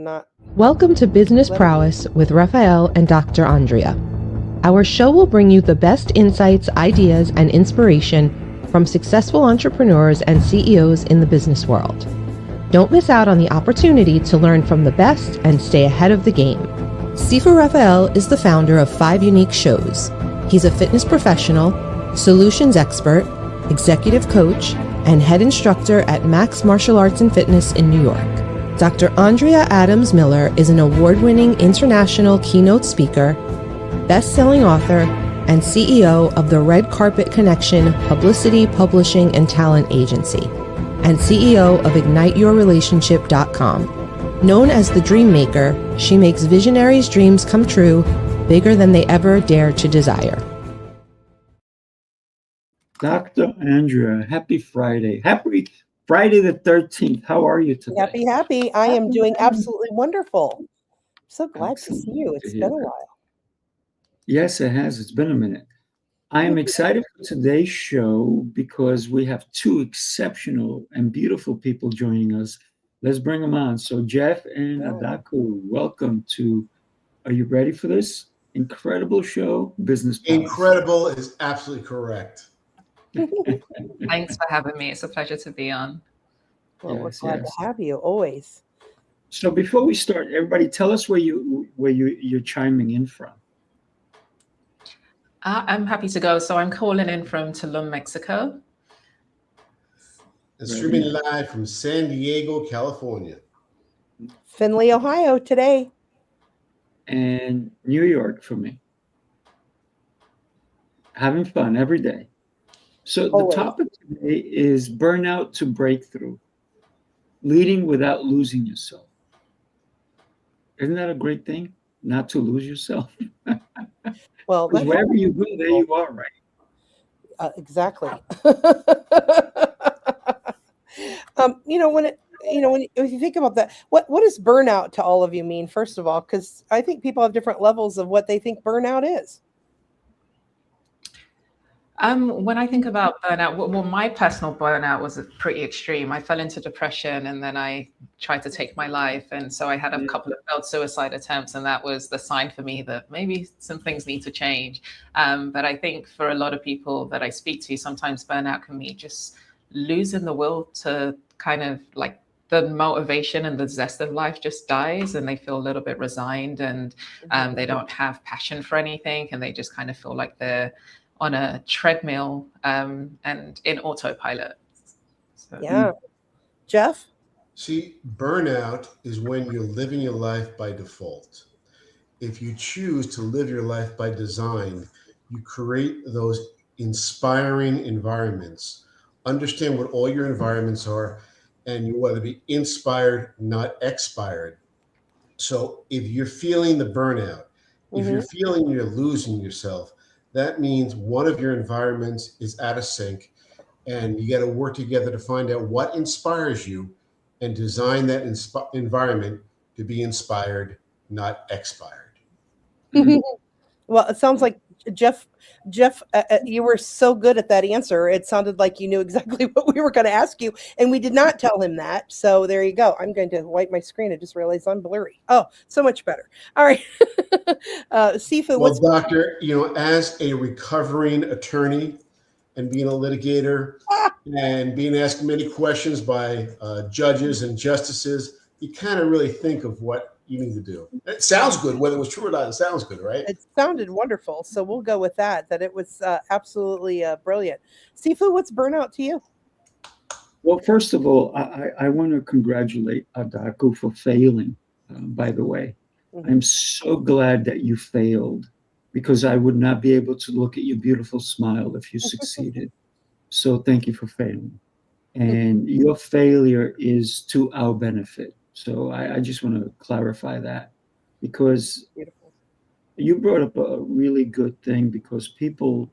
not. Welcome to Business Prowess with Rafael and Dr. Andrea. Our show will bring you the best insights, ideas, and inspiration from successful entrepreneurs and CEOs in the business world. Don't miss out on the opportunity to learn from the best and stay ahead of the game. Sifu Rafael is the founder of 5 unique shows. He's a fitness professional, solutions expert, executive coach, and head instructor at Max Martial Arts and Fitness in New York. Dr. Andrea Adams-Miller is an award-winning international keynote speaker, best-selling author, and CEO of the Red Carpet Connection Publicity, Publishing, and Talent Agency, and CEO of IgniteYourRelationship.com. Known as the Dream Maker, she makes visionaries' dreams come true, bigger than they ever dare to desire. Dr. Andrea, happy Friday. Happy Friday the 13th. How are you today? Happy. I am doing absolutely wonderful. So glad to see you. It's been a while. Yes, it has. It's been a minute. I am excited for today's show because we have 2 exceptional and beautiful people joining us. Let's bring them on. So Jeff and Adaku, welcome to, are you ready for this incredible show, Business Prowess? Incredible is absolutely correct. Thanks for having me. It's a pleasure to be on. Well, we're glad to have you always. So before we start, everybody tell us where you're chiming in from. I'm happy to go. So I'm calling in from Tulum, Mexico. And streaming live from San Diego, California. Findlay, Ohio today. And New York for me. Having fun every day. So the topic today is burnout to breakthrough, leading without losing yourself. Isn't that a great thing? Not to lose yourself. Well, wherever you go, there you are, right? Exactly. When you think about that, what does burnout to all of you mean? First of all, because I think people have different levels of what they think burnout is. When I think about burnout, well, my personal burnout was pretty extreme. I fell into depression and then I tried to take my life. And so I had a couple of failed suicide attempts, and that was the sign for me that maybe some things need to change. But I think for a lot of people that I speak to, sometimes burnout can be just losing the will to kind of like the motivation and the zest of life just dies, and they feel a little bit resigned, and they don't have passion for anything, and they just kind of feel like they're on a treadmill and in autopilot. So. Yeah. Jeff? See, burnout is when you're living your life by default. If you choose to live your life by design, you create those inspiring environments. Understand what all your environments are, and you want to be inspired, not expired. So if you're feeling the burnout, if you're feeling you're losing yourself, that means one of your environments is out of sync, and you got to work together to find out what inspires you and design that environment to be inspired, not expired. Well, it sounds like Jeff, you were so good at that answer. It sounded like you knew exactly what we were going to ask you, and we did not tell him that. So there you go. I'm going to wipe my screen. I just realized I'm blurry. Oh, so much better. All right. Sifu, well, Doctor, as a recovering attorney and being a litigator and being asked many questions by judges and justices, you kind of really think of what you need to do. It sounds good, whether it was true or not. It sounds good, right? It sounded wonderful. So we'll go with that it was absolutely brilliant. Sifu, what's burnout to you? Well, first of all, I want to congratulate Adaku for failing, by the way. I'm so glad that you failed, because I would not be able to look at your beautiful smile if you succeeded. So thank you for failing. And your failure is to our benefit. So I just want to clarify that, because you brought up a really good thing, because people,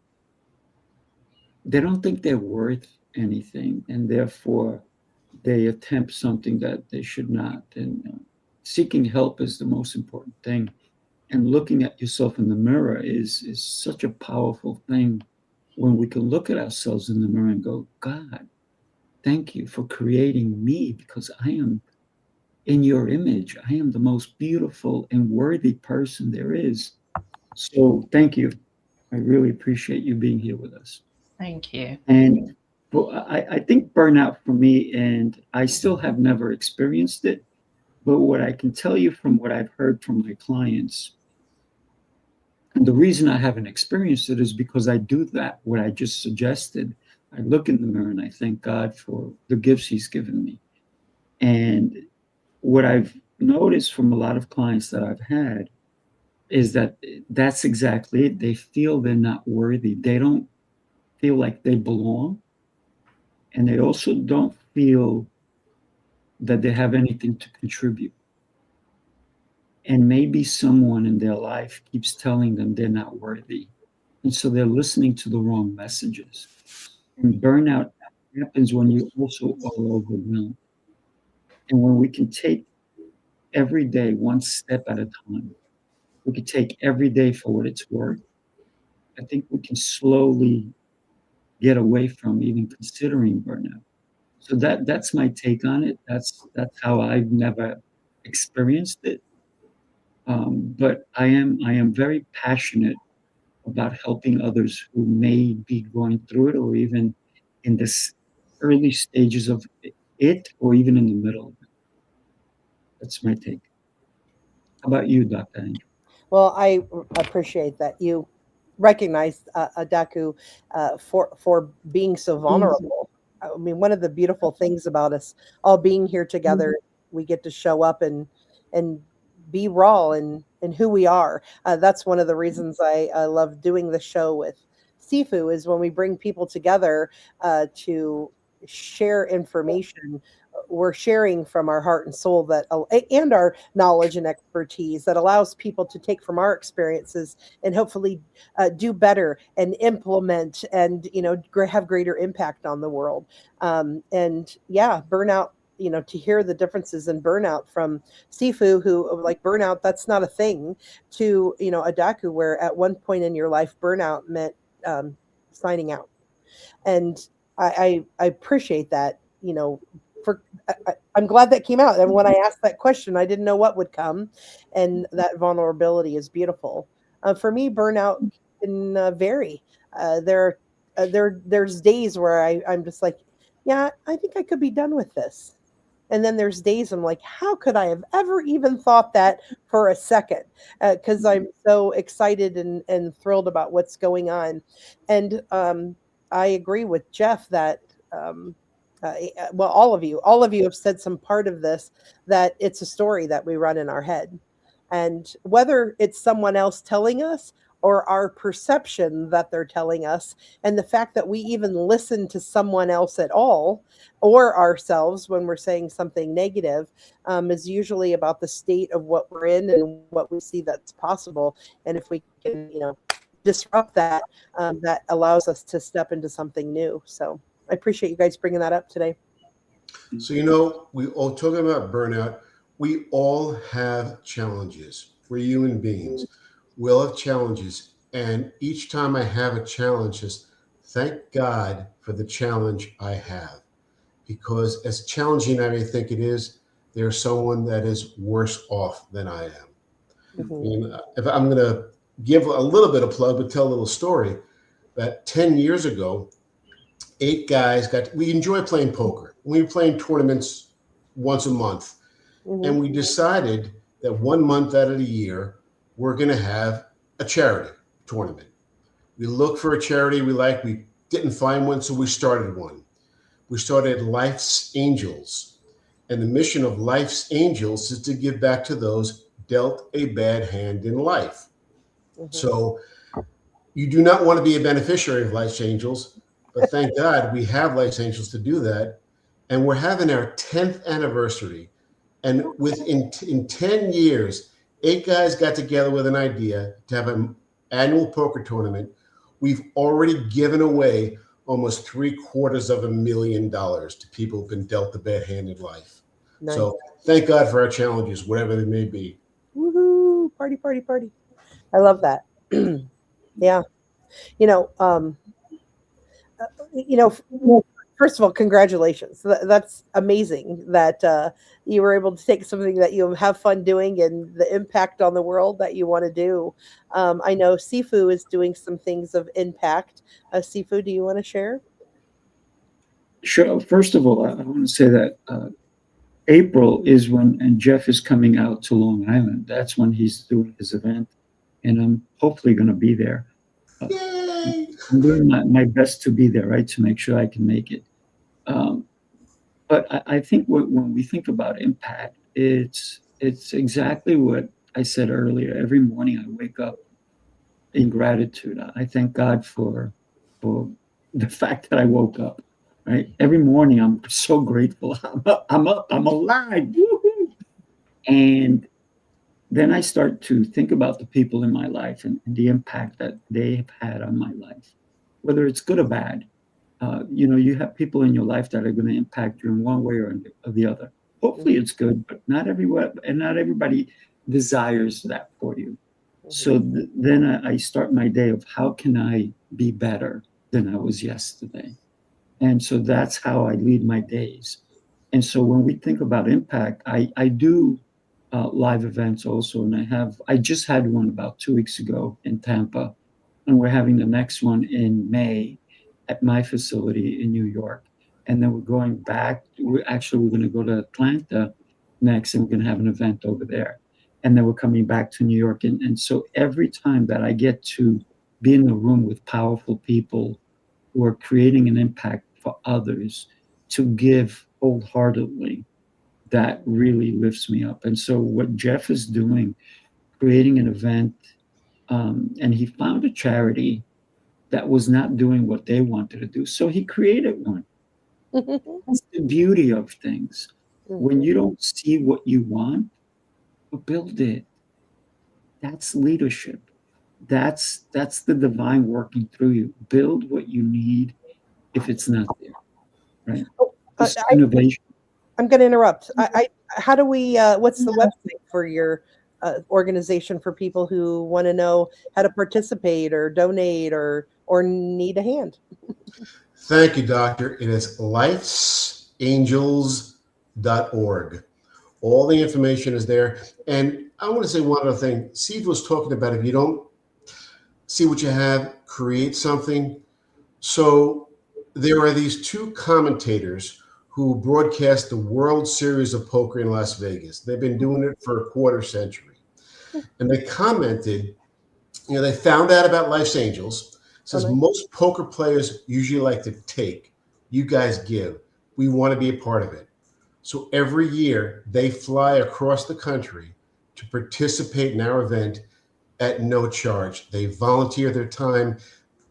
they don't think they're worth anything, and therefore they attempt something that they should not. And seeking help is the most important thing. And looking at yourself in the mirror is such a powerful thing, when we can look at ourselves in the mirror and go, God, thank you for creating me, because I am in your image. I am the most beautiful and worthy person there is. So thank you. I really appreciate you being here with us. Thank you. And well, I think burnout for me, and I still have never experienced it, but what I can tell you from what I've heard from my clients, and the reason I haven't experienced it is because I do that, what I just suggested. I look in the mirror and I thank God for the gifts He's given me. And what I've noticed from a lot of clients that I've had is that that's exactly it. They feel they're not worthy. They don't feel like they belong. And they also don't feel that they have anything to contribute. And maybe someone in their life keeps telling them they're not worthy. And so they're listening to the wrong messages. And burnout happens when you also are overwhelmed. And when we can take every day one step at a time, we can take every day for what it's worth. I think we can slowly get away from even considering burnout. So that's my take on it. That's how I've never experienced it. But I am very passionate about helping others who may be going through it, or even in this early stages of it, or even in the middle of it. That's my take. How about you, Dr. Andrew? Well, I appreciate that you recognized Adaku for being so vulnerable. I mean, one of the beautiful things about us all being here together, we get to show up and be raw and who we are. That's one of the reasons I love doing the show with Sifu, is when we bring people together to share information. We're sharing from our heart and soul that, and our knowledge and expertise that allows people to take from our experiences and hopefully do better and implement and have greater impact on the world. And yeah, burnout. To hear the differences in burnout from Sifu, who like burnout, that's not a thing, to Adaku, where at one point in your life burnout meant signing out. And I appreciate that. I'm glad that came out. And when I asked that question, I didn't know what would come, and that vulnerability is beautiful. For me, burnout can vary. There's days where I'm just like, yeah, I think I could be done with this. And then there's days I'm like, how could I have ever even thought that for a second? Because I'm so excited and thrilled about what's going on. And I agree with Jeff that, well, all of you have said some part of this, that it's a story that we run in our head. And whether it's someone else telling us or our perception that they're telling us, and the fact that we even listen to someone else at all, or ourselves when we're saying something negative, is usually about the state of what we're in and what we see that's possible. And if we can, disrupt that, that allows us to step into something new. So I appreciate you guys bringing that up today. So, we all talking about burnout. We all have challenges. We're human beings. We all have challenges. And each time I have a challenge, just thank God for the challenge I have. Because as challenging as I think it is, there's someone that is worse off than I am. Mm-hmm. And if I'm going to give a little bit of plug, but tell a little story, that 10 years ago, 8 guys we enjoy playing poker. We were playing tournaments once a month. Mm-hmm. And we decided that 1 month out of the year, we're going to have a charity tournament. We looked for a charity we liked. We didn't find one, so we started one. We started Life's Angels. And the mission of Life's Angels is to give back to those dealt a bad hand in life. Mm-hmm. So you do not want to be a beneficiary of Life's Angels, but thank God we have Life's Angels to do that. And we're having our 10th anniversary. And in 10 years, 8 guys got together with an idea to have an annual poker tournament. We've already given away almost $750,000 to people who've been dealt a bad hand in life. Nice. So thank God for our challenges, whatever they may be. Woohoo! Party, party, party. I love that. Yeah. For first of all, congratulations. That's amazing that you were able to take something that you have fun doing and the impact on the world that you want to do. I know Sifu is doing some things of impact. Sifu, do you want to share? Sure. First of all, I want to say that April is when, and Jeff is coming out to Long Island. That's when he's doing his event, and I'm hopefully going to be there. Yay! I'm doing my best to be there, right, to make sure I can make it. But I think when we think about impact, it's exactly what I said earlier. Every morning I wake up in gratitude. I thank God for the fact that I woke up. Right, every morning I'm so grateful. I'm up. I'm alive. Woo-hoo! And then I start to think about the people in my life and the impact that they've had on my life, whether it's good or bad. You have people in your life that are going to impact you in one way or the other. Hopefully it's good, but not everywhere, and not everybody desires that for you. So then I start my day of how can I be better than I was yesterday? And so that's how I lead my days. And so when we think about impact, I do live events also. And I just had one about 2 weeks ago in Tampa, and we're having the next one in May at my facility in New York. And then we're going back. We're going to go to Atlanta next, and we're going to have an event over there. And then we're coming back to New York. And so every time that I get to be in the room with powerful people who are creating an impact for others, to give wholeheartedly, that really lifts me up. And so what Jeff is doing, creating an event, and he found a charity that was not doing what they wanted to do. So he created one. That's the beauty of things. When you don't see what you want, build it. That's leadership. That's the divine working through you. Build what you need if it's not there, right? Innovation. I'm going to interrupt. How do we? What's the website for your organization for people who want to know how to participate or donate or need a hand? Thank you, Doctor. It is lightsangels.org. All the information is there. And I want to say one other thing. Steve was talking about if you don't see what you have, create something. So there are these two commentators who broadcast the World Series of Poker in Las Vegas. They've been doing it for a quarter century. And they commented, they found out about Life's Angels. Says most poker players usually like to take. You guys give. We want to be a part of it. So every year they fly across the country to participate in our event at no charge. They volunteer their time.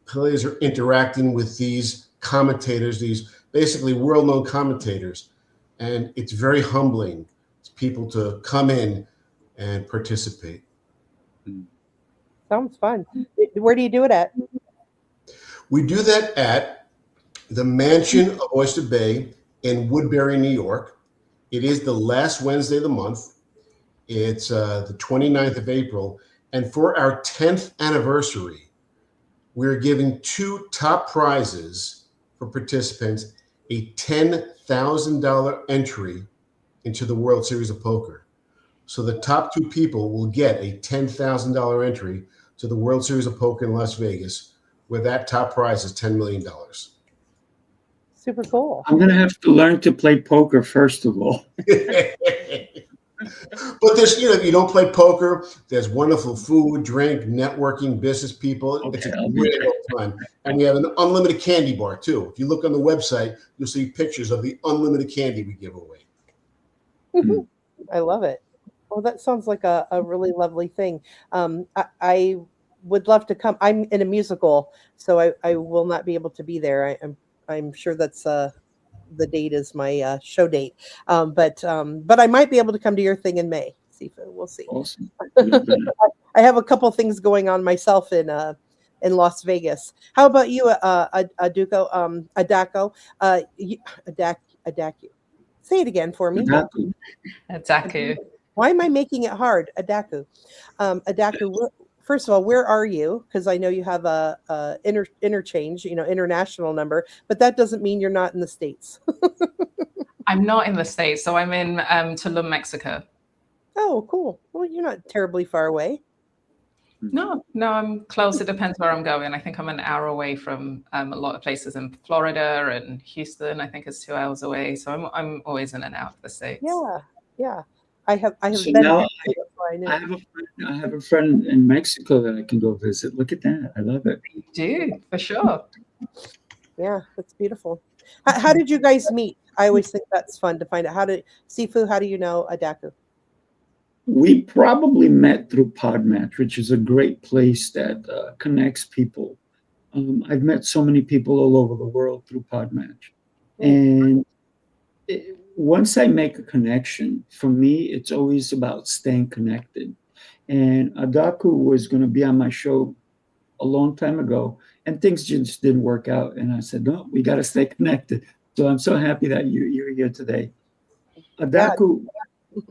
Players are interacting with these commentators, these basically world-known commentators. And it's very humbling to people to come in and participate. Sounds fun. Where do you do it at? We do that at the Mansion of Oyster Bay in Woodbury, New York. It is the last Wednesday of the month. It's the 29th of April. And for our 10th anniversary, we're giving 2 top prizes for participants, a $10,000 entry into the World Series of Poker. So the top 2 people will get a $10,000 entry to the World Series of Poker in Las Vegas, where that top prize is $10 million. Super cool. I'm going to have to learn to play poker, first of all. But there's, if you don't play poker, there's wonderful food, drink, networking, business people. Okay, it's a great old time. And we have an unlimited candy bar, too. If you look on the website, you'll see pictures of the unlimited candy we give away. I love it. Well, that sounds like a really lovely thing. I would love to come. I'm in a musical, so I will not be able to be there. I'm sure that's the date is my show date. But I might be able to come to your thing in May. We'll see. Awesome. I have a couple things going on myself in Las Vegas. How about you, Adaku? Adaku. Say it again for me. Adaku. Why am I making it hard? Adaku. Adaku, first of all, where are you? Because I know you have a interchange, international number, but that doesn't mean you're not in the States. I'm not in the States, so I'm in Tulum, Mexico. Oh, cool. Well, you're not terribly far away. No, I'm close. It depends where I'm going. I think I'm an hour away from a lot of places in Florida and Houston. I think it's 2 hours away. So I'm always in and out of the States. Yeah. I have So been now there, so I know. I have a friend in Mexico that I can go visit. Look at that. I love it. You do, for sure. Yeah, that's beautiful. How did you guys meet? I always think that's fun to find out. Sifu, how do you know Adaku? We probably met through Podmatch, which is a great place that connects people. I've met so many people all over the world through Podmatch. And once I make a connection, for me, it's always about staying connected. And Adaku was going to be on my show a long time ago, and things just didn't work out. And I said, no, we got to stay connected. So I'm so happy that you're here today. Adaku,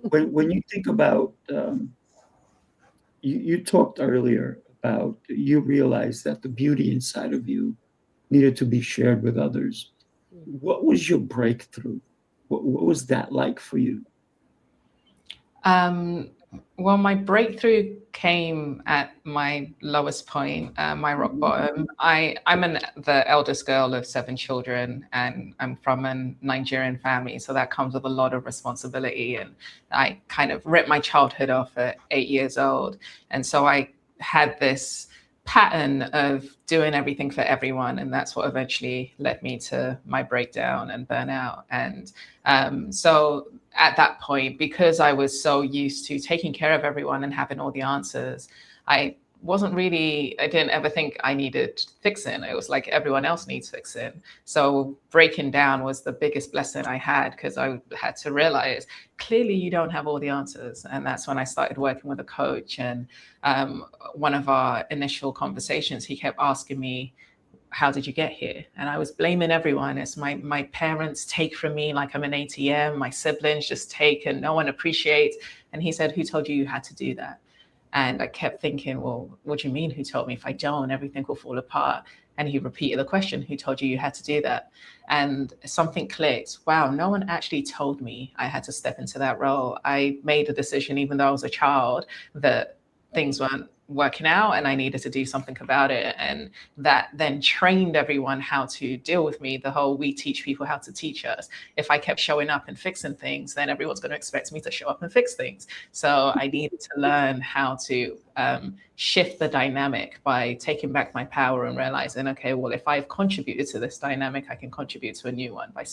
when you think about, you talked earlier about you realized that the beauty inside of you needed to be shared with others. What was your breakthrough? What was that like for you? Well, my breakthrough came at my lowest point, my rock bottom. I'm the eldest girl of 7 children, and I'm from a Nigerian family. So that comes with a lot of responsibility. And I kind of ripped my childhood off at 8 years old. And so I had this pattern of doing everything for everyone. And that's what eventually led me to my breakdown and burnout. And so at that point, because I was so used to taking care of everyone and having all the answers, I didn't ever think I needed fixing. It was like everyone else needs fixing. So breaking down was the biggest blessing I had, because I had to realize clearly you don't have all the answers. And that's when I started working with a coach. And one of our initial conversations, he kept asking me, how did you get here? And I was blaming everyone. It's my parents take from me like I'm an ATM. My siblings just take and no one appreciates. And he said, who told you you had to do that? And I kept thinking, well, what do you mean, who told me? If I don't, everything will fall apart. And he repeated the question, who told you had to do that? And something clicked. Wow, no one actually told me I had to step into that role. I made a decision, even though I was a child, that things weren't working out and I needed to do something about it. And that then trained everyone how to deal with me. The whole, we teach people how to teach us. If I kept showing up and fixing things, then everyone's going to expect me to show up and fix things. So I needed to learn how to shift the dynamic by taking back my power and realizing, okay, well, if I've contributed to this dynamic, I can contribute to a new one by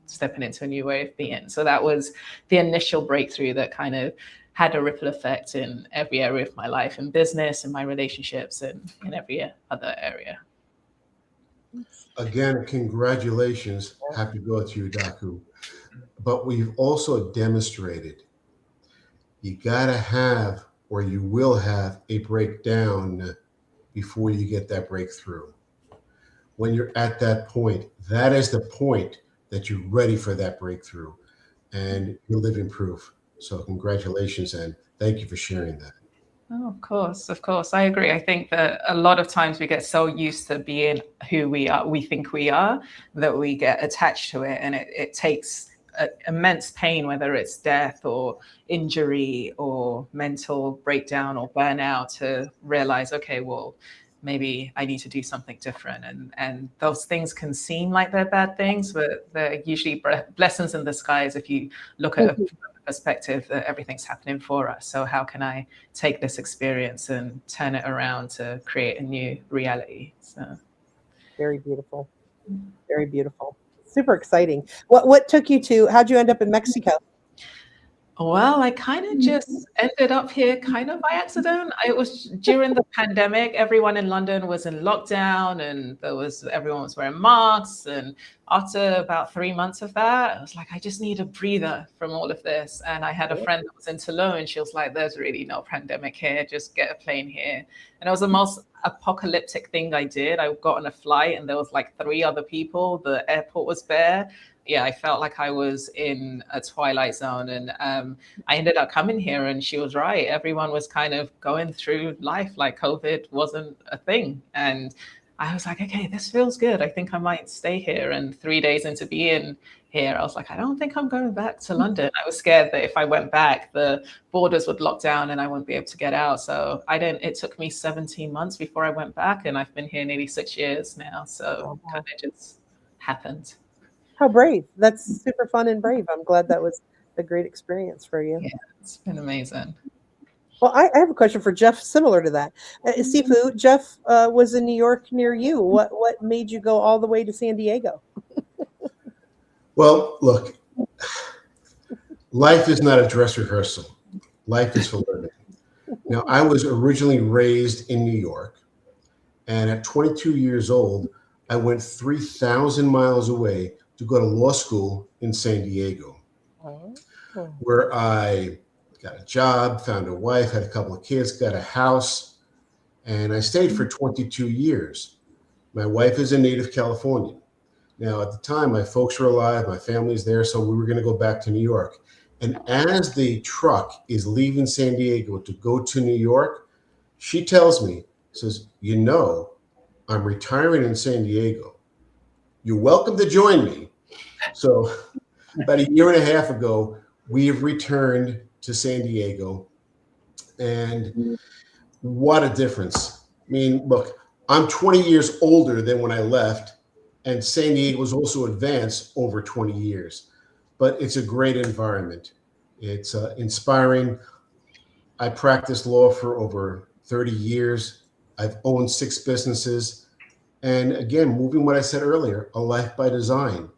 stepping into a new way of being. So that was the initial breakthrough that kind of had a ripple effect in every area of my life, in business, in my relationships, and in every other area. Again, congratulations. Happy birthday to you, Adaku. But we've also demonstrated you gotta have, or you will have, a breakdown before you get that breakthrough. When you're at that point, that is the point that you're ready for that breakthrough, and you're living proof. So congratulations, and thank you for sharing that. Oh, of course. I agree. I think that a lot of times we get so used to being who we think we are, that we get attached to it. And it takes immense pain, whether it's death or injury or mental breakdown or burnout, to realize, okay, well, maybe I need to do something different. And those things can seem like they're bad things, but they're usually blessings in disguise if you look at a perspective that everything's happening for us. So how can I take this experience and turn it around to create a new reality? So very beautiful. Very beautiful. Super exciting. What took you to, how'd you end up in Mexico? Well, I kind of just ended up here kind of by accident. It was during the pandemic. Everyone in London was in lockdown and everyone was wearing masks. And after about 3 months of that, I was like, I just need a breather from all of this. And I had a friend that was in Tulum, and she was like, there's really no pandemic here. Just get a plane here. And it was the most apocalyptic thing I did. I got on a flight and there was like 3 other people. The airport was bare. yeah, I felt like I was in a twilight zone. And I ended up coming here, and she was right. Everyone was kind of going through life like COVID wasn't a thing. And I was like, okay, this feels good. I think I might stay here. And 3 days into being here, I was like, I don't think I'm going back to London. I was scared that if I went back, the borders would lock down and I wouldn't be able to get out. So I didn't, it took me 17 months before I went back, and I've been here nearly 6 years now. So kind of just happened. How brave. That's super fun and brave. I'm glad that was a great experience for you. Yeah, it's been amazing. Well, I have a question for Jeff similar to that. Sifu, Jeff was in New York near you. What made you go all the way to San Diego? Well, look, life is not a dress rehearsal. Life is for living. Now, I was originally raised in New York, and at 22 years old, I went 3,000 miles away to go to law school in San Diego, where I got a job, found a wife, had a couple of kids, got a house, and I stayed for 22 years. My wife is a native Californian. Now, at the time, my folks were alive, my family's there, so we were going to go back to New York. And as the truck is leaving San Diego to go to New York, she tells me, says, you know, I'm retiring in San Diego. You're welcome to join me. So about a year and a half ago, we have returned to San Diego. And what a difference. I mean, look, I'm 20 years older than when I left, and San Diego was also advanced over 20 years. But it's a great environment. It's inspiring. I practiced law for over 30 years. I've owned 6 businesses. And again, moving what I said earlier, a life by design.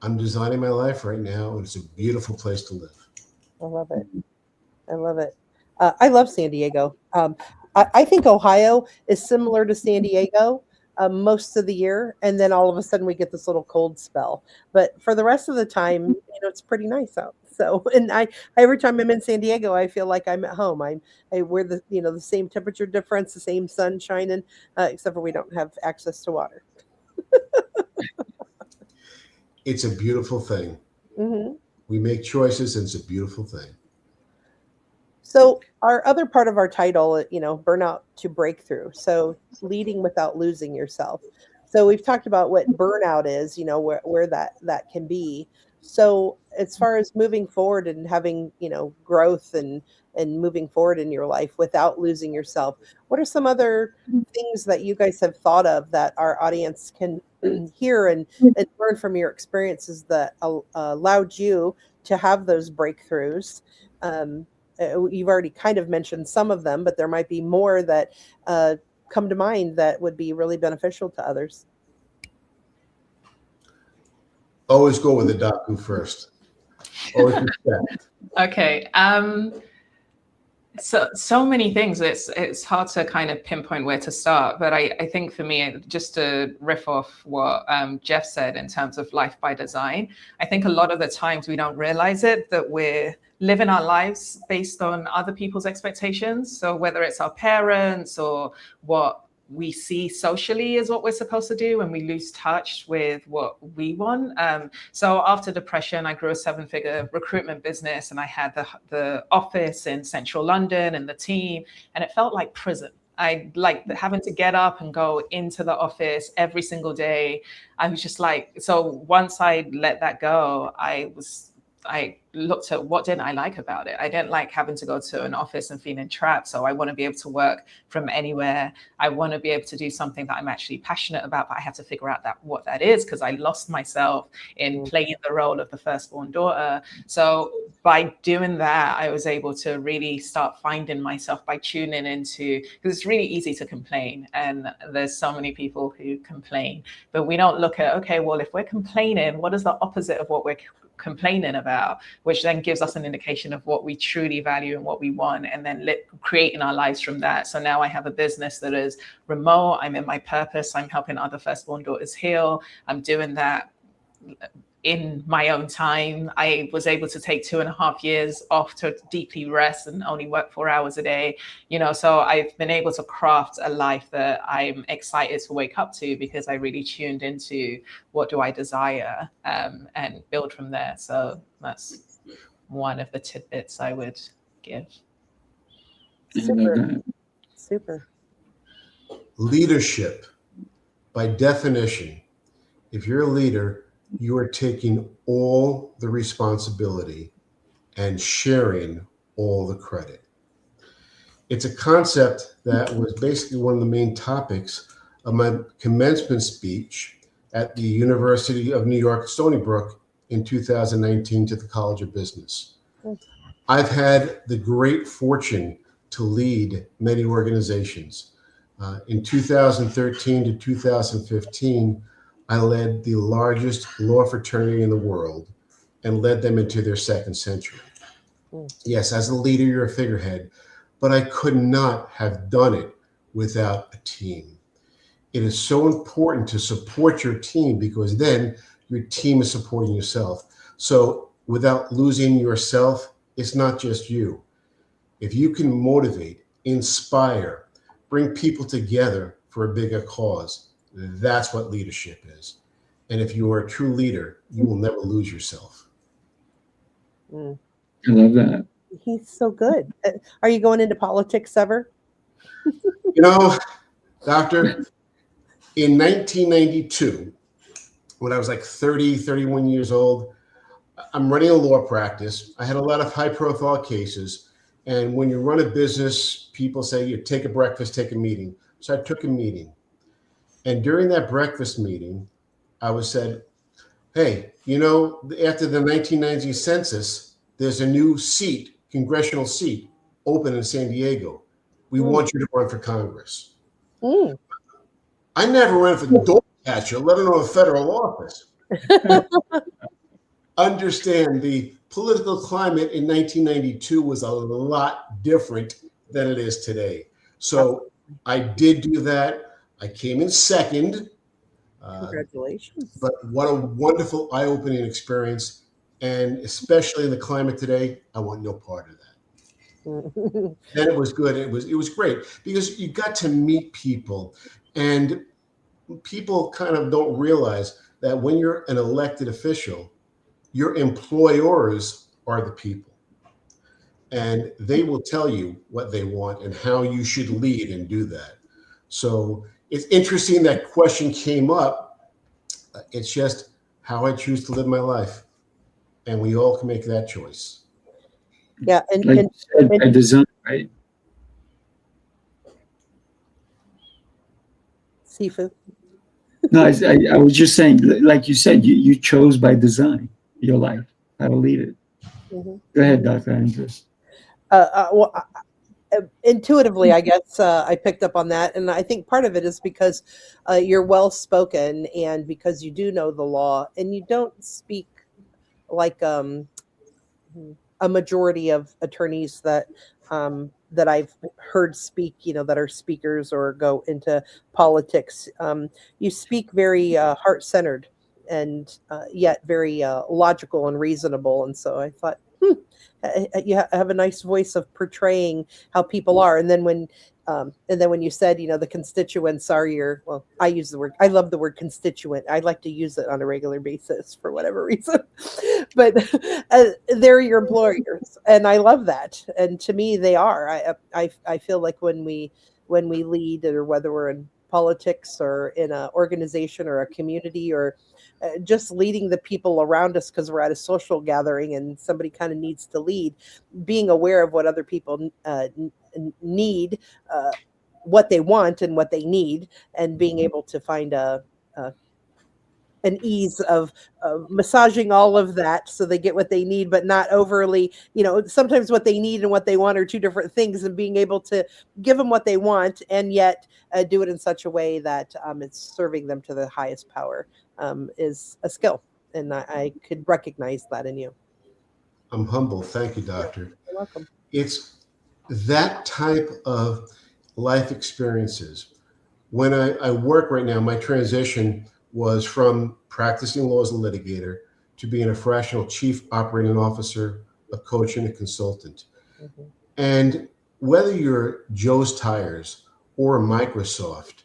I'm designing my life right now, and it's a beautiful place to live. I love it. I love it. I love San Diego. I think Ohio is similar to San Diego most of the year, and then all of a sudden we get this little cold spell. But for the rest of the time, it's pretty nice out. So, and I every time I'm in San Diego, I feel like I'm at home. We're the same temperature difference, the same sun shining, except for we don't have access to water. It's a beautiful thing. Mm-hmm. We make choices, and it's a beautiful thing. So our other part of our title, burnout to breakthrough. So leading without losing yourself. So we've talked about what burnout is, where that can be. So as far as moving forward and having, growth and moving forward in your life without losing yourself, what are some other things that you guys have thought of that our audience can hear and learn from your experiences that allowed you to have those breakthroughs? You've already kind of mentioned some of them, but there might be more that come to mind that would be really beneficial to others. Always go with Adaku first. Always respect. Okay. So many things. It's hard to kind of pinpoint where to start. But I think for me, just to riff off what Jeff said in terms of life by design, I think a lot of the times we don't realize it, that we're living our lives based on other people's expectations. So whether it's our parents or what we see socially is what we're supposed to do, and we lose touch with what we want. So after depression, I grew a 7-figure recruitment business, and I had the office in central London and the team, and it felt like prison. I like having to get up and go into the office every single day. I was just like, so once I let that go, I looked at what didn't I like about it. I didn't like having to go to an office and feeling trapped. So I want to be able to work from anywhere. I want to be able to do something that I'm actually passionate about, but I have to figure out what that is, because I lost myself in playing the role of the firstborn daughter. So by doing that, I was able to really start finding myself by tuning into, because it's really easy to complain. And there's so many people who complain, but we don't look at, okay, well, if we're complaining, what is the opposite of what we're complaining about, which then gives us an indication of what we truly value and what we want, and then creating our lives from that. So now I have a business that is remote. I'm in my purpose. I'm helping other firstborn daughters heal. I'm doing that in my own time. I was able to take 2.5 years off to deeply rest and only work 4 hours a day, so I've been able to craft a life that I'm excited to wake up to, because I really tuned into what do I desire, and build from there. So that's one of the tidbits I would give. Super. Super. Leadership, by definition, if you're a leader, you are taking all the responsibility and sharing all the credit. It's a concept that was basically one of the main topics of my commencement speech at the University of New York, Stony Brook in 2019 to the College of Business. I've had the great fortune to lead many organizations. In 2013 to 2015, I led the largest law fraternity in the world and led them into their second century. Yes, as a leader, you're a figurehead, but I could not have done it without a team. It is so important to support your team, because then your team is supporting yourself. So without losing yourself, it's not just you. If you can motivate, inspire, bring people together for a bigger cause, that's what leadership is. And if you are a true leader, you will never lose yourself. I love that. He's so good. Are you going into politics ever? Doctor, in 1992, when I was like 30, 31 years old, I'm running a law practice. I had a lot of high profile cases. And when you run a business, people say you take a breakfast, take a meeting. So I took a meeting. And during that breakfast meeting, I was said, hey, after the 1990 census, there's a new seat, congressional seat, open in San Diego. We want you to run for Congress. I never ran for door catcher, let alone a federal office. Understand, the political climate in 1992 was a lot different than it is today. So I did do that. I came in second. Congratulations. But what a wonderful eye-opening experience. And especially in the climate today, I want no part of that. Then it was good. It was great, because you got to meet people, and people kind of don't realize that when you're an elected official, your employers are the people, and they will tell you what they want and how you should lead and do that. So it's interesting that question came up. It's just how I choose to live my life, and we all can make that choice. Yeah, and by design, right? Sifu. No, I was just saying, like you said, you chose by design your life, how to lead it. Go ahead, Dr. Andrews. Intuitively, I guess I picked up on that, and I think part of it is because you're well spoken, and because you do know the law, and you don't speak like a majority of attorneys that I've heard speak, that are speakers or go into politics. You speak very heart-centered, and yet very logical and reasonable. And so I thought, you have a nice voice of portraying how people are. And then when you said, the constituents are I use the word, I love the word constituent. I like to use it on a regular basis for whatever reason, but they're your employers. And I love that. And to me, they are. I feel like when we lead, or whether we're in politics or in an organization or a community, or just leading the people around us because we're at a social gathering and somebody kind of needs to lead, being aware of what other people need, what they want and what they need, and being able to find an ease of massaging all of that so they get what they need, but not overly, sometimes what they need and what they want are two different things, and being able to give them what they want and yet do it in such a way that it's serving them to the highest power is a skill. And I could recognize that in you. I'm humble. Thank you, Doctor. You're welcome. It's that type of life experiences. When I work right now, my transition was from practicing law as a litigator to being a fractional chief operating officer, a coach, and a consultant. Mhm. And whether you're Joe's Tires or Microsoft,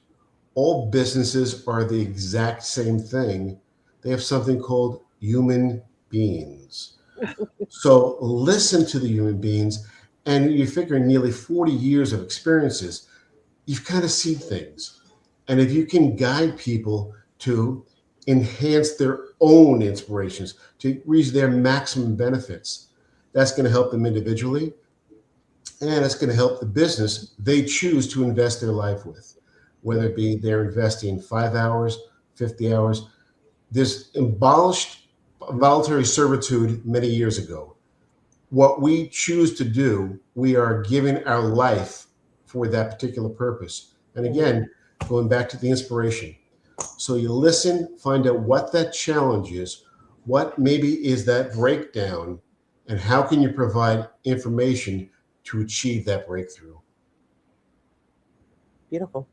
all businesses are the exact same thing. They have something called human beings. So listen to the human beings, and you figure in nearly 40 years of experiences, you've kind of seen things. And if you can guide people to enhance their own inspirations, to reach their maximum benefits, that's going to help them individually, and it's going to help the business they choose to invest their life with, whether it be they're investing 5 hours, 50 hours. This abolished voluntary servitude many years ago. What we choose to do, we are giving our life for that particular purpose. And again, going back to the inspiration. So you listen, find out what that challenge is, what maybe is that breakdown, and how can you provide information to achieve that breakthrough. Beautiful.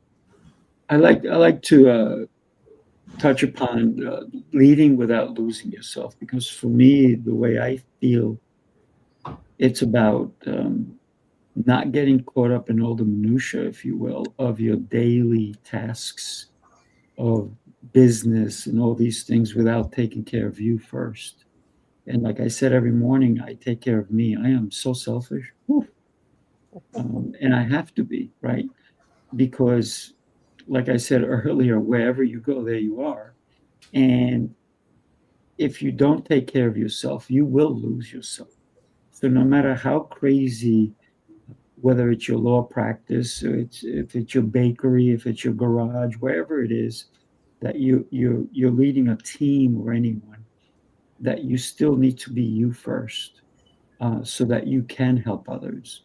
I like to touch upon leading without losing yourself, because for me, the way I feel, it's about not getting caught up in all the minutia, if you will, of your daily tasks of business and all these things without taking care of you first. And like I said, every morning I take care of me. I am so selfish. And I have to be, right? Because like I said earlier, wherever you go, there you are. And if you don't take care of yourself, you will lose yourself. So no matter how crazy, whether it's your law practice, or if it's your bakery, if it's your garage, wherever it is, that you're leading a team or anyone, that you still need to be you first, so that you can help others.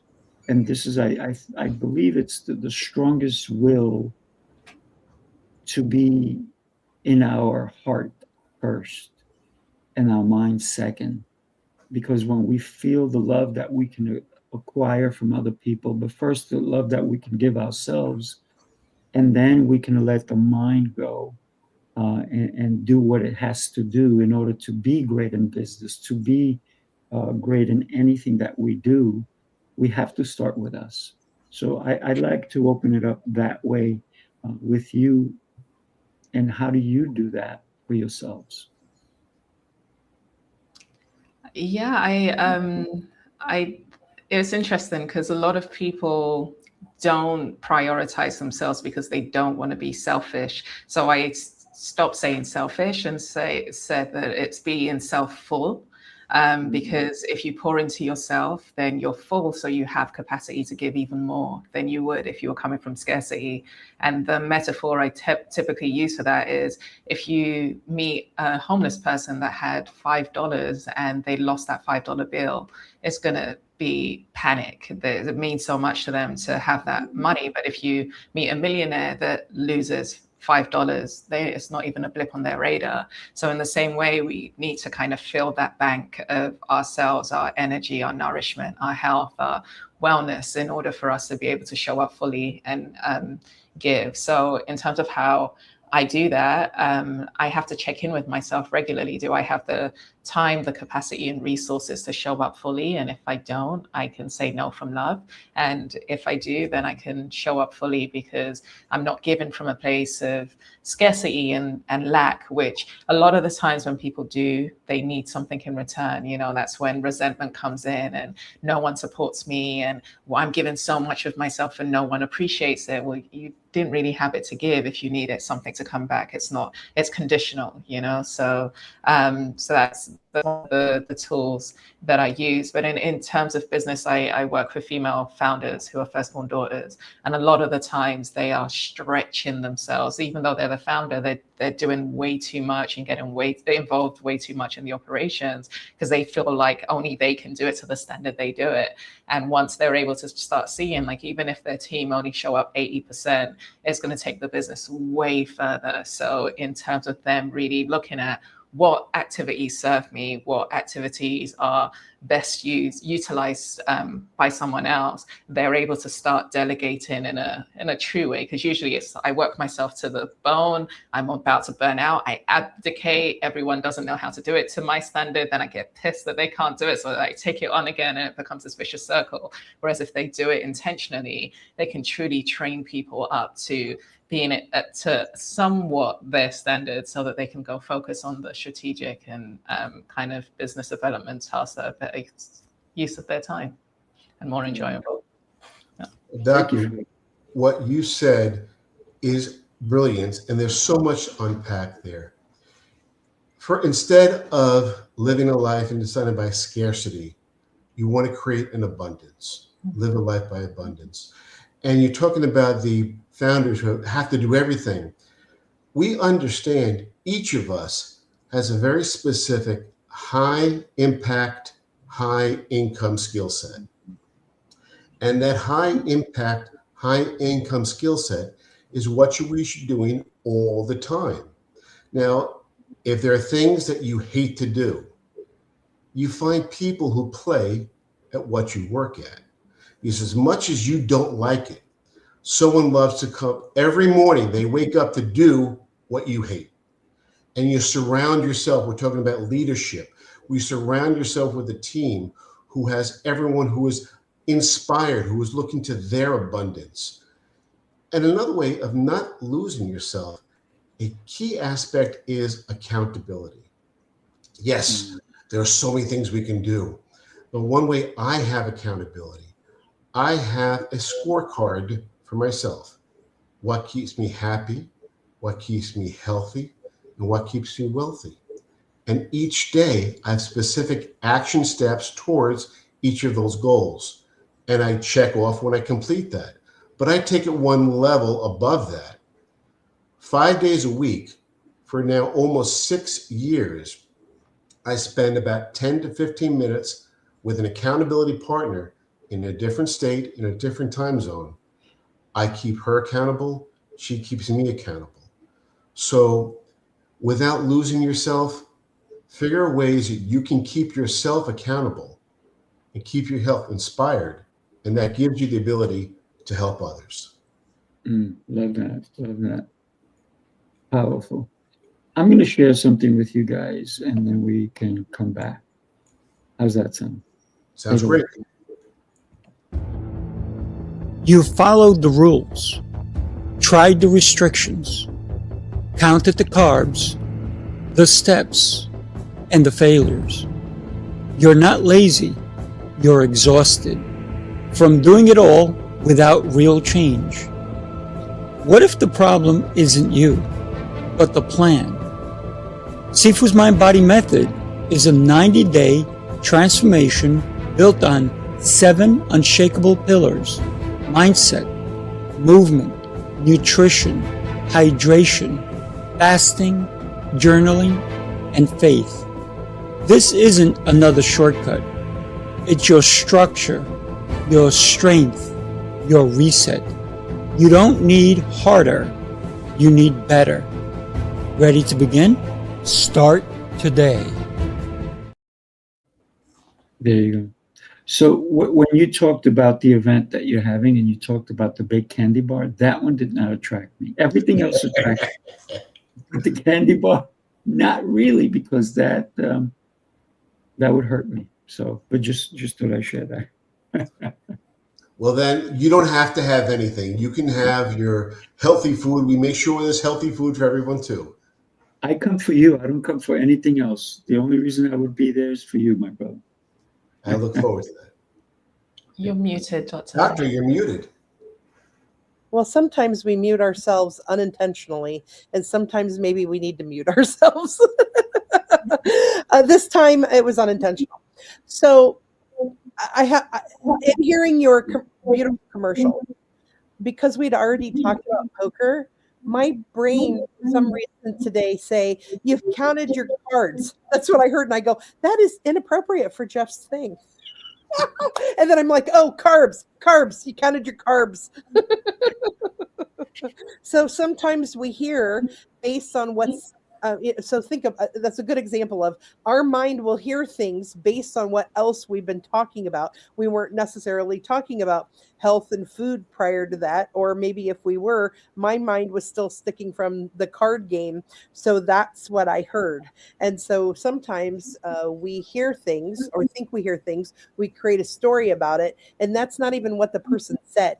And this is, I believe it's the strongest will to be in our heart first and our mind second. Because when we feel the love that we can acquire from other people, but first the love that we can give ourselves, and then we can let the mind go and do what it has to do in order to be great in business, to be great in anything that we do. We have to start with us. So I'd like to open it up that way with you. And how do you do that for yourselves? Yeah, it's interesting because a lot of people don't prioritize themselves because they don't want to be selfish. So I stopped saying selfish and said that it's being self-full. Because if you pour into yourself, then you're full, so you have capacity to give even more than you would if you were coming from scarcity. And the metaphor I typically use for that is, if you meet a homeless person that had $5 and they lost that $5 bill, it's going to be panic. It means so much to them to have that money. But if you meet a millionaire that loses $5, it's not even a blip on their radar. So in the same way, we need to kind of fill that bank of ourselves, our energy, our nourishment, our health, our wellness, in order for us to be able to show up fully and give. So in terms of how I do that, I have to check in with myself regularly. Do I have the time, the capacity, and resources to show up fully? And if I don't, I can say no from love. And if I do, then I can show up fully because I'm not given from a place of scarcity and lack, which a lot of the times when people do, they need something in return. You know, that's when resentment comes in and no one supports me, and well, I'm giving so much of myself and no one appreciates it. Well, you didn't really have it to give if you needed something to come back. It's conditional, you know? So that's the tools that I use. But in terms of business, I work with female founders who are firstborn daughters. And a lot of the times they are stretching themselves, even though they're the founder, they're doing way too much and getting involved way too much in the operations because they feel like only they can do it to the standard they do it. And once they're able to start seeing, like, even if their team only show up 80%, it's going to take the business way further. So in terms of them really looking at what activities serve me, what activities are best utilized by someone else, they're able to start delegating in a true way. Because usually it's, I work myself to the bone, I'm about to burn out, I abdicate, everyone doesn't know how to do it to my standard, then I get pissed that they can't do it, so I take it on again, and it becomes this vicious circle. Whereas if they do it intentionally, they can truly train people up to being at to somewhat their standards, so that they can go focus on the strategic and kind of business development tasks that are better use of their time and more enjoyable. Yeah. Adaku, what you said is brilliant, and there's so much to unpack there. Instead of living a life and decided by scarcity, you want to create an abundance, live a life by abundance. And you're talking about the founders who have to do everything. We understand each of us has a very specific high impact, high income skill set. And that high impact, high income skill set is what we should be doing all the time. Now, if there are things that you hate to do, you find people who play at what you work at. Because as much as you don't like it, someone loves to come every morning, they wake up to do what you hate. And you surround yourself, we're talking about leadership, we surround yourself with a team who has everyone who is inspired, who is looking to their abundance. And another way of not losing yourself, a key aspect is accountability. Yes, there are so many things we can do, but one way I have accountability, I have a scorecard for myself. What keeps me happy, what keeps me healthy, and what keeps me wealthy. And each day I have specific action steps towards each of those goals. And I check off when I complete that. But I take it one level above that. 5 days a week for now almost 6 years, I spend about 10 to 15 minutes with an accountability partner in a different state, in a different time zone. I keep her accountable. She keeps me accountable. So without losing yourself, figure ways that you can keep yourself accountable and keep your health inspired. And that gives you the ability to help others. Love that. Love that. Powerful. I'm going to share something with you guys, and then we can come back. How's that sound? Sounds great. You followed the rules, tried the restrictions, counted the carbs, the steps, and the failures. You're not lazy, you're exhausted from doing it all without real change. What if the problem isn't you, but the plan? Sifu's Mind-Body Method is a 90-day transformation built on 7 unshakable pillars: mindset, movement, nutrition, hydration, fasting, journaling, and faith. This isn't another shortcut. It's your structure, your strength, your reset. You don't need harder, you need better. Ready to begin? Start today. There you go. So when you talked about the event that you're having and you talked about the baked candy bar, that one did not attract me. Everything else attracted me. But the candy bar, not really, because that would hurt me. So, but just thought I'd share that. Well, then you don't have to have anything. You can have your healthy food. We make sure there's healthy food for everyone too. I come for you. I don't come for anything else. The only reason I would be there is for you, my brother. I look forward to that. You're muted, Doctor. Doctor, you're muted. Well, sometimes we mute ourselves unintentionally, and sometimes maybe we need to mute ourselves. This time it was unintentional. So in hearing your beautiful commercial, because we'd already talked about poker, my brain, for some reason today, say, you've counted your cards. That's what I heard. And I go, that is inappropriate for Jeff's thing. And then I'm like, oh, carbs. You counted your carbs. So sometimes we hear based on what's So think of that's a good example of our mind will hear things based on what else we've been talking about. We weren't necessarily talking about health and food prior to that, or maybe if we were, my mind was still sticking from the card game. So that's what I heard. And so sometimes we hear things or think we hear things, we create a story about it, and that's not even what the person said.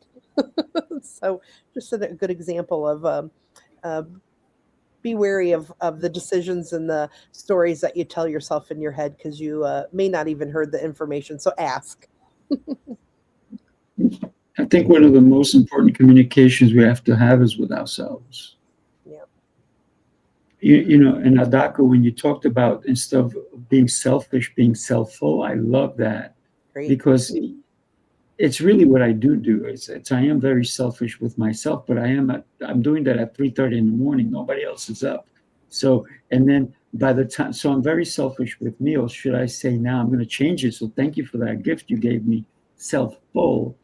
So just a good example of uh, be wary of the decisions and the stories that you tell yourself in your head because you may not even heard the information. So ask. I think one of the most important communications we have to have is with ourselves. Yeah. You know, in Adaku, when you talked about instead of being selfish, being selfful, I love that. Great. Because it's really what I do. It's I am very selfish with myself, but I'm doing that at 3:30 in the morning. Nobody else is up. So, and then by the time, so I'm very selfish with me, or should I say now I'm going to change it. So thank you for that gift you gave me, self-full,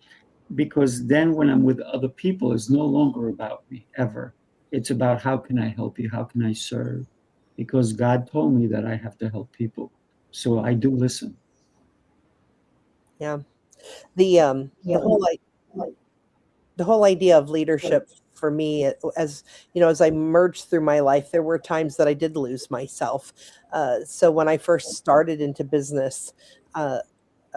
because then when I'm with other people, it's no longer about me ever. It's about how can I help you? How can I serve? Because God told me that I have to help people. So I do listen. Yeah. The whole idea of leadership for me, as you know, as I merged through my life, there were times that I did lose myself. So when I first started into business,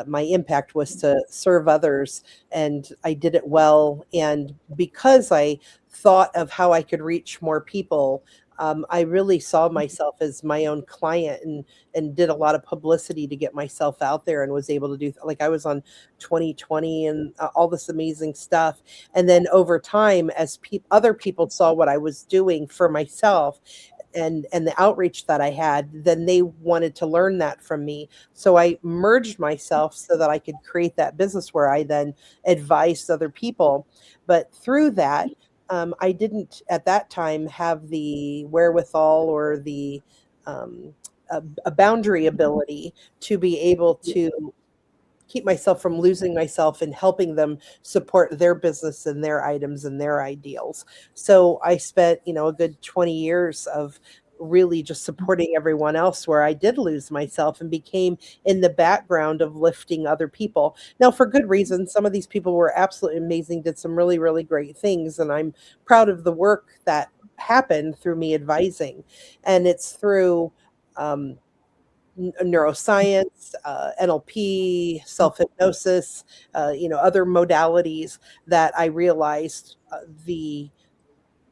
my impact was to serve others, and I did it well. And because I thought of how I could reach more people, I really saw myself as my own client, and did a lot of publicity to get myself out there, and was able to do, like, I was on 2020 and all this amazing stuff. And then over time, as other people saw what I was doing for myself, and the outreach that I had, then they wanted to learn that from me. So I merged myself so that I could create that business where I then advised other people. But through that, I didn't at that time have the wherewithal or the a boundary ability to be able to keep myself from losing myself and helping them support their business and their items and their ideals. So I spent, a good 20 years of really just supporting everyone else, where I did lose myself and became in the background of lifting other people. Now, for good reason, some of these people were absolutely amazing, did some really, really great things. And I'm proud of the work that happened through me advising. And it's through, neuroscience, NLP, self hypnosis, other modalities that I realized the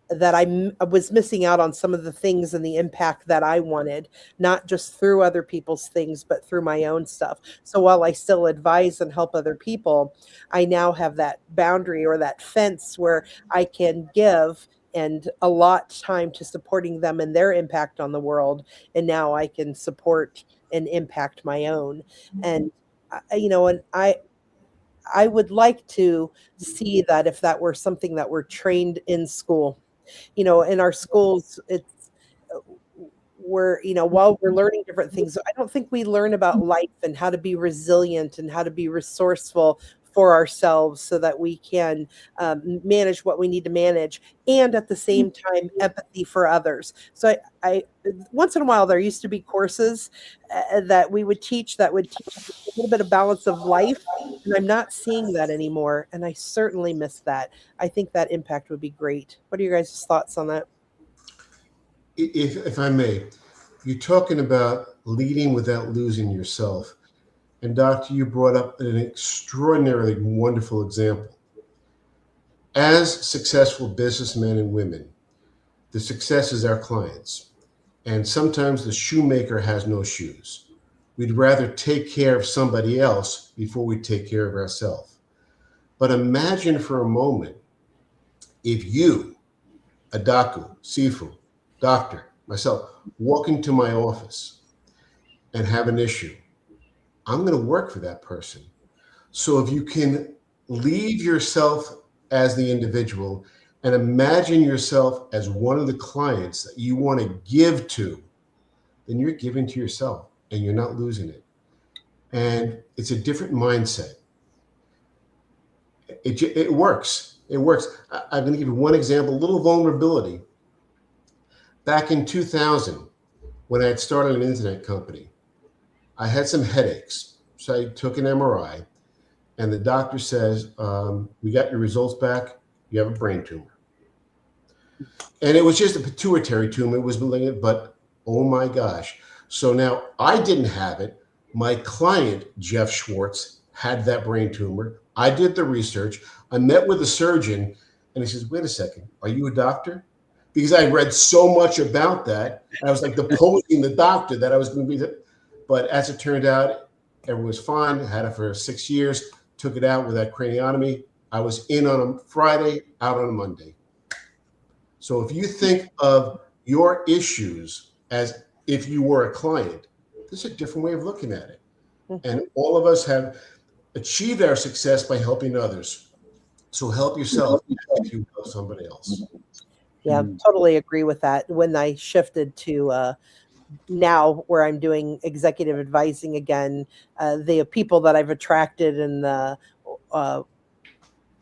that I was missing out on some of the things and the impact that I wanted, not just through other people's things, but through my own stuff. So while I still advise and help other people, I now have that boundary or that fence where I can give and allot time to supporting them and their impact on the world. And now I can support and impact my own. And, and I would like to see that if that were something that were trained in school. In our schools, it's while we're learning different things, I don't think we learn about life and how to be resilient and how to be resourceful for ourselves so that we can manage what we need to manage, and at the same time empathy for others. So I once in a while there used to be courses that we would teach that would teach us a little bit of balance of life, and I'm not seeing that anymore, and I certainly miss that. I think that impact would be great. What are your guys' thoughts on that? If I may, you're talking about leading without losing yourself. And Doctor, you brought up an extraordinarily wonderful example. As successful businessmen and women, the success is our clients. And sometimes the shoemaker has no shoes. We'd rather take care of somebody else before we take care of ourselves. But imagine for a moment if you, Adaku, Sifu, Doctor, myself, walk into my office and have an issue. I'm going to work for that person. So if you can leave yourself as the individual and imagine yourself as one of the clients that you want to give to, then you're giving to yourself and you're not losing it. And it's a different mindset. It works. It works. I'm going to give you one example, a little vulnerability. back in 2000, when I had started an internet company, I had some headaches. So I took an MRI, and the doctor says, we got your results back. You have a brain tumor. And it was just a pituitary tumor. It was malignant, but oh my gosh. So now I didn't have it. My client, Jeff Schwartz, had that brain tumor. I did the research. I met with a surgeon, and he says, wait a second, are you a doctor? Because I read so much about that. I was like deposing the doctor that I was going to be. But as it turned out, everyone was fine. I had it for 6 years, took it out with that craniotomy. I was in on a Friday, out on a Monday. So if you think of your issues as if you were a client, there's a different way of looking at it. And all of us have achieved our success by helping others. So help yourself if you help somebody else. Yeah, totally agree with that. When I shifted to now where I'm doing executive advising again, the people that I've attracted and the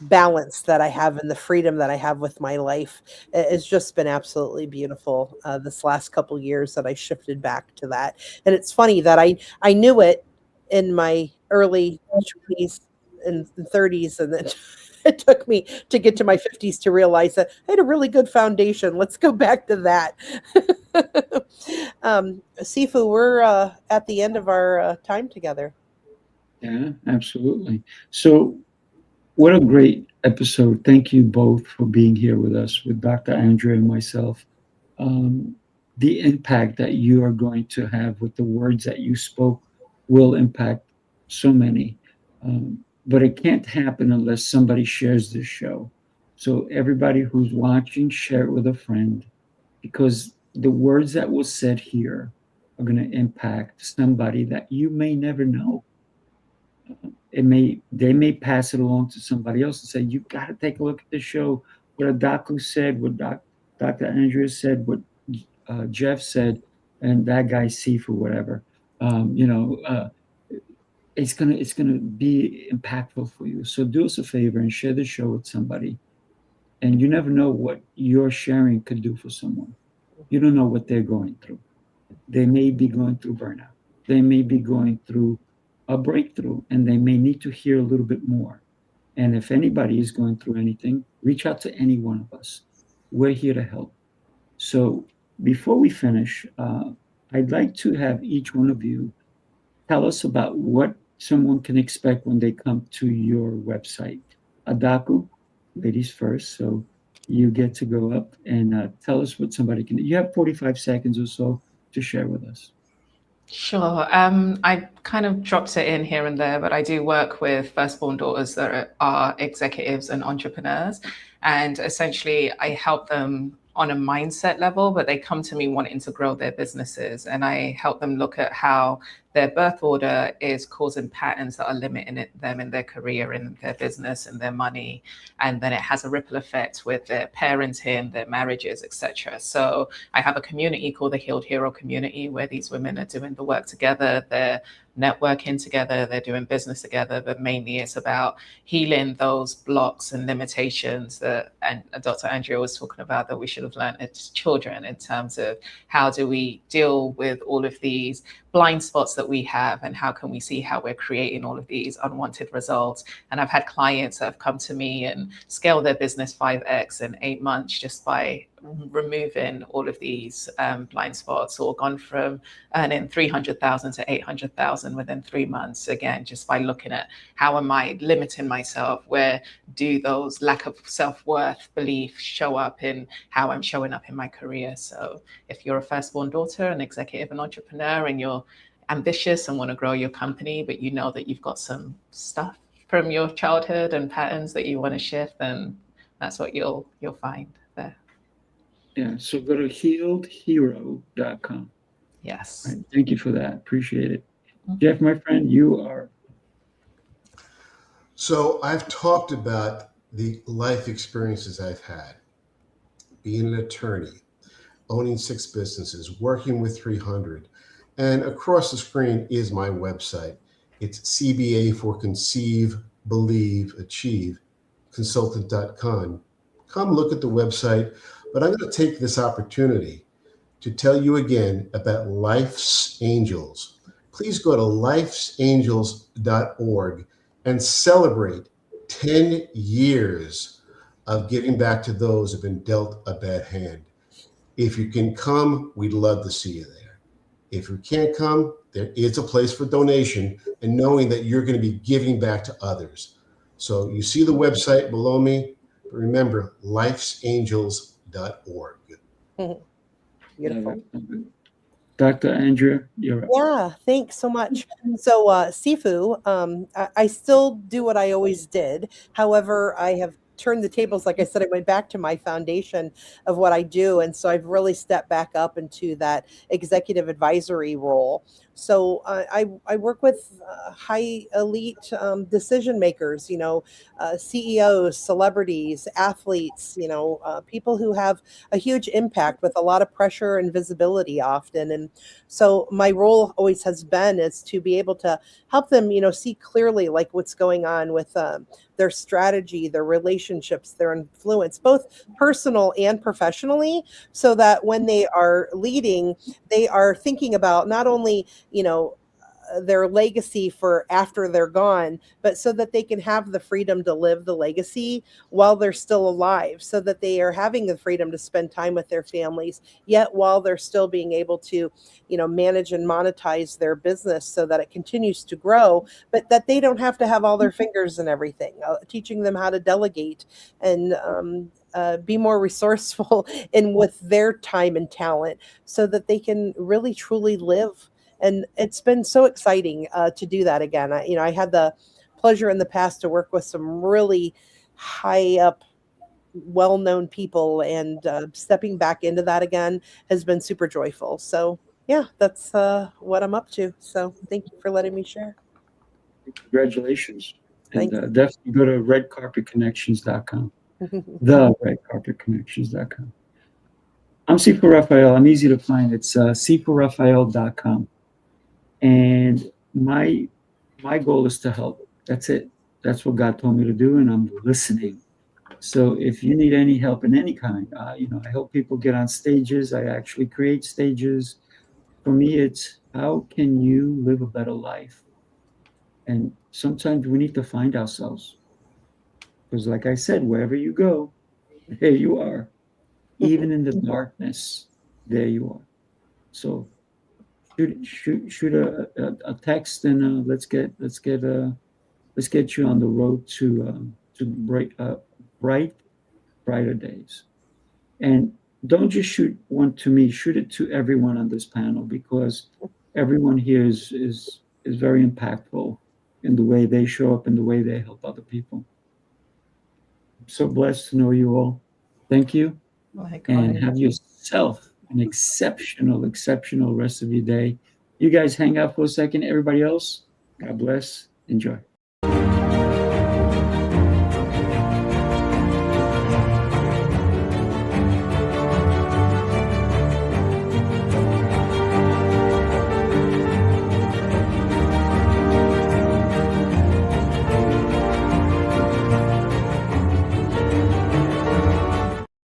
balance that I have and the freedom that I have with my life, it's just been absolutely beautiful this last couple years that I shifted back to that. And it's funny that I knew it in my early 20s and 30s, and then it took me to get to my 50s to realize that I had a really good foundation. Let's go back to that. Sifu, we're at the end of our time together. Yeah, absolutely. So what a great episode. Thank you both for being here with us, with Dr. Andrea and myself. The impact that you are going to have with the words that you spoke will impact so many. But it can't happen unless somebody shares this show. So everybody who's watching, share it with a friend, because the words that were said here are going to impact somebody that you may never know. They may pass it along to somebody else and say, you got to take a look at the show. What Adaku said, what Dr. Andrea said, what Jeff said, and that guy Sifu, whatever. It's gonna be impactful for you. So do us a favor and share the show with somebody. And you never know what your sharing could do for someone. You don't know what they're going through. They may be going through burnout. They may be going through a breakthrough, and they may need to hear a little bit more. And if anybody is going through anything, reach out to any one of us. We're here to help. So before we finish, I'd like to have each one of you tell us about what someone can expect when they come to your website. Adaku, ladies first. So you get to go up and tell us what somebody can do. You have 45 seconds or so to share with us. Sure. I kind of dropped it in here and there, but I do work with firstborn daughters that are executives and entrepreneurs. And essentially, I help them on a mindset level, but they come to me wanting to grow their businesses. And I help them look at how their birth order is causing patterns that are limiting them in their career, in their business, and their money. And then it has a ripple effect with their parenting, their marriages, etc. So I have a community called the Healed Hero Community, where these women are doing the work together. They're networking together, they're doing business together, but mainly it's about healing those blocks and limitations that and Dr. Andrea was talking about that we should have learned as children, in terms of how do we deal with all of these blind spots that we have, and how can we see how we're creating all of these unwanted results. And I've had clients that have come to me and scaled their business 5x in 8 months just by removing all of these blind spots, or gone from earning 300,000 to 800,000 within 3 months, again just by looking at how am I limiting myself, where do those lack of self-worth belief show up in how I'm showing up in my career. So if you're a firstborn daughter, an executive, an entrepreneur, and you're ambitious and want to grow your company, but you know that you've got some stuff from your childhood and patterns that you want to shift, then that's what you'll find there. Yeah, so go to healedhero.com. Yes. Right, thank you for that. Appreciate it. Jeff, my friend, you are. So I've talked about the life experiences I've had, being an attorney, owning 6 businesses, working with 300. And across the screen is my website. It's CBA for Conceive, Believe, Achieve, consultant.com. Come look at the website. But I'm going to take this opportunity to tell you again about Life's Angels. Please go to lifesangels.org and celebrate 10 years of giving back to those who have been dealt a bad hand. If you can come, we'd love to see you there. If you can't come, there is a place for donation, and knowing that you're going to be giving back to others. So you see the website below me, but remember, lifesangels.org. Beautiful. Dr. Andrea, you're up. Yeah, thanks so much. So, Sifu, I still do what I always did. However, I have turned the tables. Like I said, I went back to my foundation of what I do. And so I've really stepped back up into that executive advisory role. So I work with high elite decision makers, CEOs, celebrities, athletes, people who have a huge impact with a lot of pressure and visibility often. And so my role always has been is to be able to help them, see clearly like what's going on with their strategy, their relationships, their influence, both personal and professionally, so that when they are leading, they are thinking about not only, their legacy for after they're gone, but so that they can have the freedom to live the legacy while they're still alive, so that they are having the freedom to spend time with their families, yet while they're still being able to, manage and monetize their business so that it continues to grow, but that they don't have to have all their fingers in everything, teaching them how to delegate and be more resourceful in with their time and talent so that they can really truly live. And it's been so exciting to do that again. I had the pleasure in the past to work with some really high up, well-known people, and stepping back into that again has been super joyful. So yeah, that's what I'm up to. So thank you for letting me share. Congratulations. And Thanks. definitely go to redcarpetconnections.com. theredcarpetconnections.com. I'm Sifu Rafael. I'm easy to find. It's sifurafael.com. And my goal is to help. That's it. That's what God told me to do, and I'm listening. So if you need any help in any kind, I help people get on stages. I actually create stages. For me, it's how can you live a better life? And sometimes we need to find ourselves. Because like I said, wherever you go, there you are. Even in the darkness, there you are. So shoot a text, and let's get you on the road to brighter days. And don't just shoot one to me, shoot it to everyone on this panel, because everyone here is very impactful in the way they show up and the way they help other people. I'm so blessed to know you all. Thank you. And have yourself an exceptional rest of your day. You guys hang out for a second. Everybody else, God bless. Enjoy.